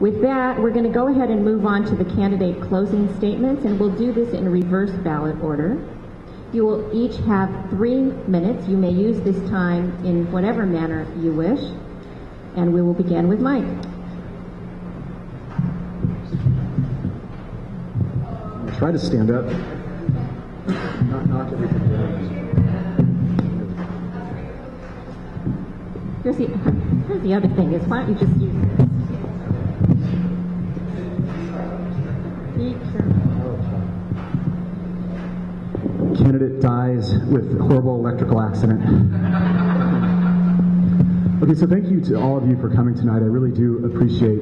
With that, we're going to go ahead and move on to the candidate closing statements, and we'll do this in reverse ballot order. You will each have 3 minutes. You may use this time in whatever manner you wish, and we will begin with Mike. Try to stand up. Not knock everything down. Here's the other thing is, why don't you just use this? Candidate dies with horrible electrical accident. Okay, so thank you to all of you for coming tonight. I really do appreciate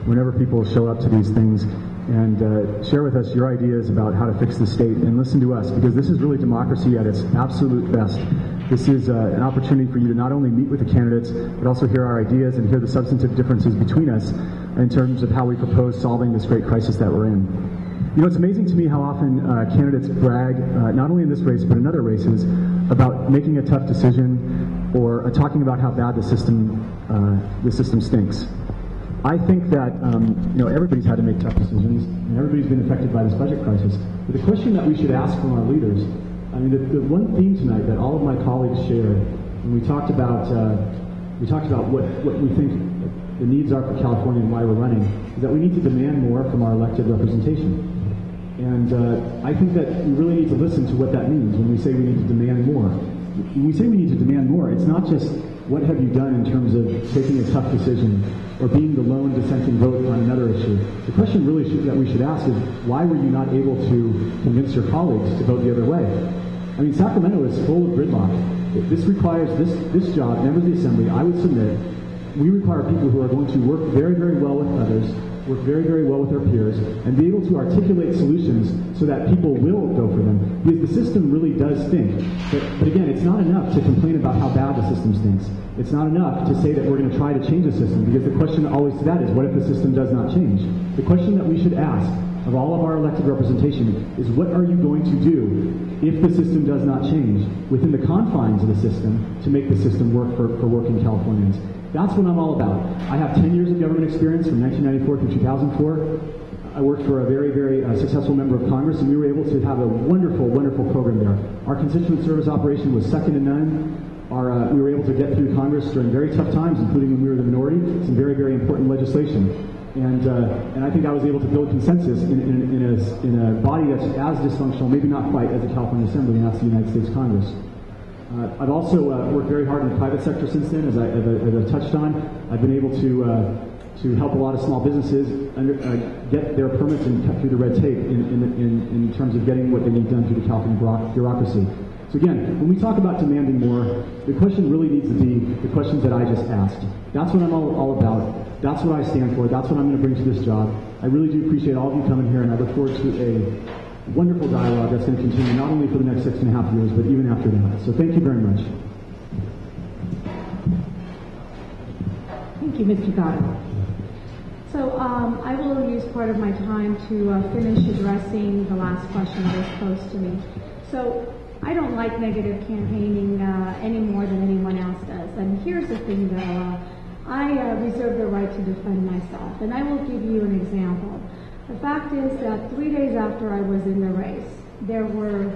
whenever people show up to these things and share with us your ideas about how to fix the state, and listen to us, because this is really democracy at its absolute best. This is an opportunity for you to not only meet with the candidates, but also hear our ideas and hear the substantive differences between us in terms of how we propose solving this great crisis that we're in. You know, it's amazing to me how often candidates brag, not only in this race, but in other races, about making a tough decision or talking about how bad the system stinks. I think that everybody's had to make tough decisions, and everybody's been affected by this budget crisis. But the question that we should ask from our leaders, I mean, the one theme tonight that all of my colleagues shared, when we talked about what we think the needs are for California and why we're running, is that we need to demand more from our elected representation. And I think that we really need to listen to what that means when we say we need to demand more. When we say we need to demand more, it's not just what have you done in terms of taking a tough decision or being the lone dissenting vote on another issue. The question really that we should ask is, why were you not able to convince your colleagues to vote the other way? I mean, Sacramento is full of gridlock. This requires this job, members of the Assembly, I would submit, we require people who are going to work very, very well with others, work very, very well with their peers, and be able to articulate solutions so that people will go for them. Because the system really does stink. But again, it's not enough to complain about how bad the system stinks. It's not enough to say that we're going to try to change the system, because the question always to that is, what if the system does not change? The question that we should ask of all of our elected representation is, what are you going to do if the system does not change within the confines of the system to make the system work for working Californians? That's what I'm all about. I have 10 years of government experience from 1994 through 2004. I worked for a very, very successful member of Congress, and we were able to have a wonderful, wonderful program there. Our constituent service operation was second to none. We were able to get through Congress during very tough times, including when we were the minority, some very, very important legislation. And I think I was able to build consensus in a body that's as dysfunctional, maybe not quite, as the California Assembly, and that's the United States Congress. I've also worked very hard in the private sector since then, as I touched on. I've been able to help a lot of small businesses get their permits and cut through the red tape in terms of getting what they need done through the California bureaucracy. So again, when we talk about demanding more, the question really needs to be the questions that I just asked. That's what I'm all about. That's what I stand for. That's what I'm going to bring to this job. I really do appreciate all of you coming here, and I look forward to a wonderful dialogue that's going to continue not only for the next 6.5 years, but even after that. So thank you very much. Thank you, Mr. Gatto. So I will use part of my time to finish addressing the last question that was posed to me. So I don't like negative campaigning any more than anyone else does. And here's the thing, though. I reserve the right to defend myself. And I will give you an example. The fact is that 3 days after I was in the race, there were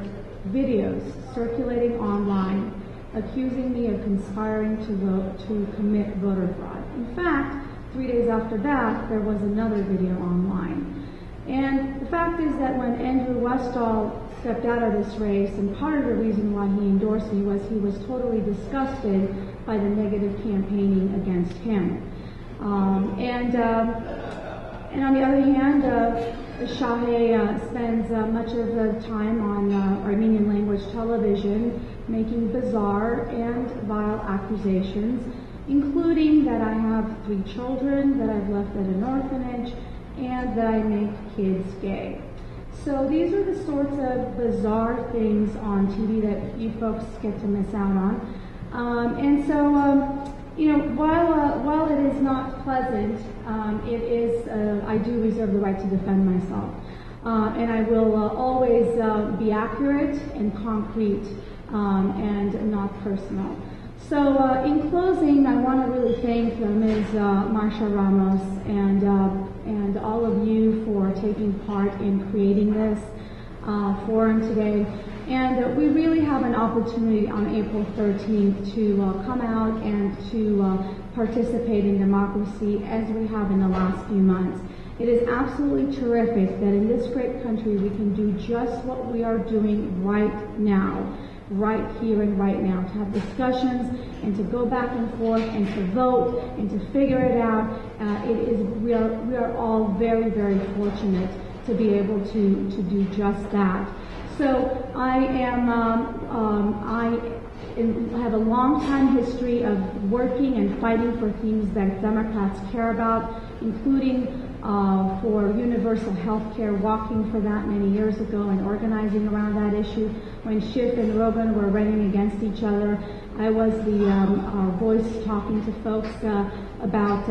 videos circulating online accusing me of conspiring to commit voter fraud. In fact, 3 days after that, there was another video online. And the fact is that when Andrew Westall stepped out of this race, and part of the reason why he endorsed me was he was totally disgusted by the negative campaigning against him. And on the other hand, Shahé spends much of the time on Armenian language television making bizarre and vile accusations, including that I have 3 children, that I've left at an orphanage, and that I make kids gay. So these are the sorts of bizarre things on TV that you folks get to miss out on. While it is not pleasant, I do reserve the right to defend myself. And I will always be accurate and concrete and not personal. So in closing, I want to really thank Ms. Marsha Ramos and all of you for taking part in creating this forum today. And we really have an opportunity on April 13th to come out and to participate in democracy as we have in the last few months. It is absolutely terrific that in this great country we can do just what we are doing right now, right here and right now, to have discussions and to go back and forth and to vote and to figure it out. We are all very, very fortunate to be able to do just that. So I have a long time history of working and fighting for things that Democrats care about, including for universal health care, walking for that many years ago and organizing around that issue. When Schiff and Rubin were running against each other, I was the voice talking to folks about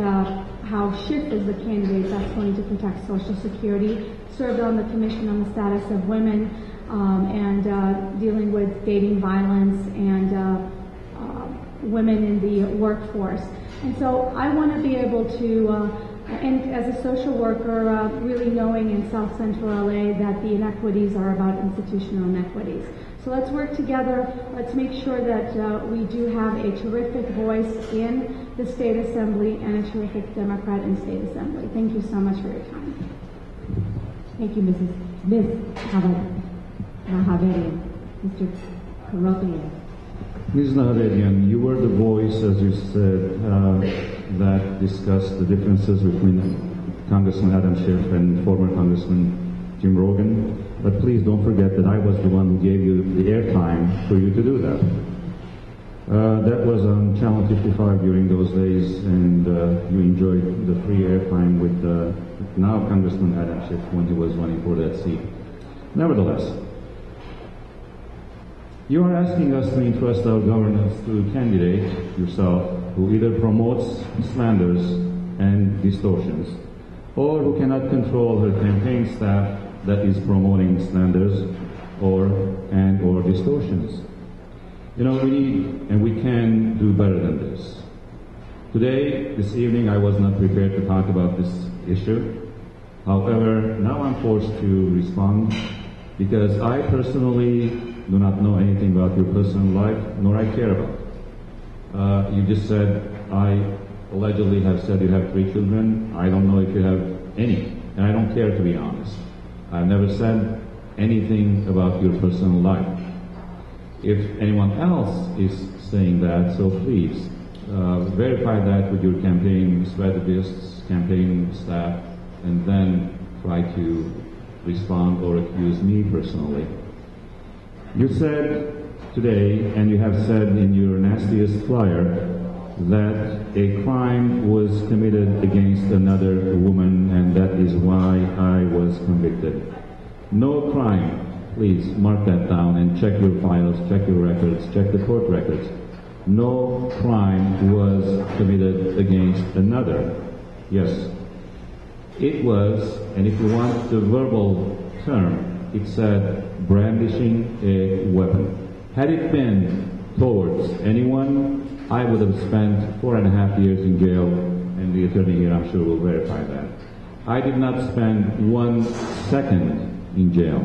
how Schiff is the candidate that's going to protect Social Security, served on the Commission on the Status of Women, and dealing with dating violence and women in the workforce. And so I want to be able to, and as a social worker, really knowing in South Central LA that the inequities are about institutional inequities. So let's work together. Let's make sure that we do have a terrific voice in the State Assembly and a terrific Democrat in State Assembly. Thank you so much for your time. Thank you, Ms. Nahaverian. Mr. Karopian. Ms. Nahaverian, you were the voice, as you said, that discussed the differences between Congressman Adam Schiff and former Congressman Jim Rogan. But please don't forget that I was the one who gave you the airtime for you to do that. That was on Channel 55 during those days, and you enjoyed the free airtime with now Congressman Adam Schiff when he was running for that seat. Nevertheless, you are asking us to entrust our governance to a candidate, yourself, who either promotes slanders and distortions, or who cannot control her campaign staff that is promoting slanders or distortions. You know, we need and we can do better than this. Today, this evening, I was not prepared to talk about this issue. However, now I'm forced to respond because I personally do not know anything about your personal life, nor I care about it. You just said, I allegedly have said you have 3 children. I don't know if you have any, and I don't care, to be honest. I've never said anything about your personal life. If anyone else is saying that, so please verify that with your campaign strategists, campaign staff, and then try to respond or accuse me personally. You said today, and you have said in your nastiest flyer, that a crime was committed against another woman, and that is why I was convicted. No crime. Please mark that down and check your files, check your records, check the court records. No crime was committed against another. Yes, it was, and if you want the verbal term, it said brandishing a weapon. Had it been towards anyone, I would have spent 4.5 years in jail, and the attorney here, I'm sure, will verify that. I did not spend 1 second in jail.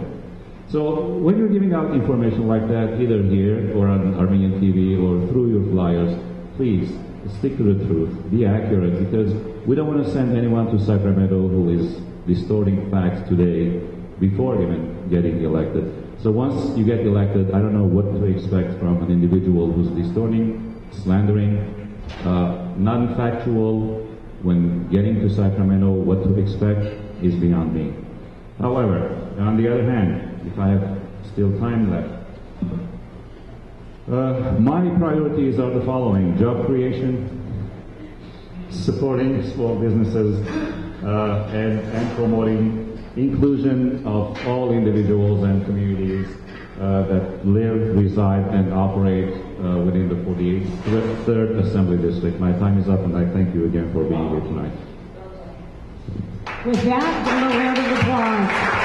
So when you're giving out information like that, either here or on Armenian TV or through your flyers, please stick to the truth, be accurate, because we don't want to send anyone to Sacramento who is distorting facts today before even getting elected. So once you get elected, I don't know what to expect from an individual who's distorting, slandering, non-factual. When getting to Sacramento, what to expect is beyond me. However, on the other hand, if I have still time left, my priorities are the following: job creation, supporting small businesses, and promoting inclusion of all individuals and communities that live, reside, and operate within the 43rd Assembly District. My time is up, and I thank you again for being here tonight. With that, give them a round of applause.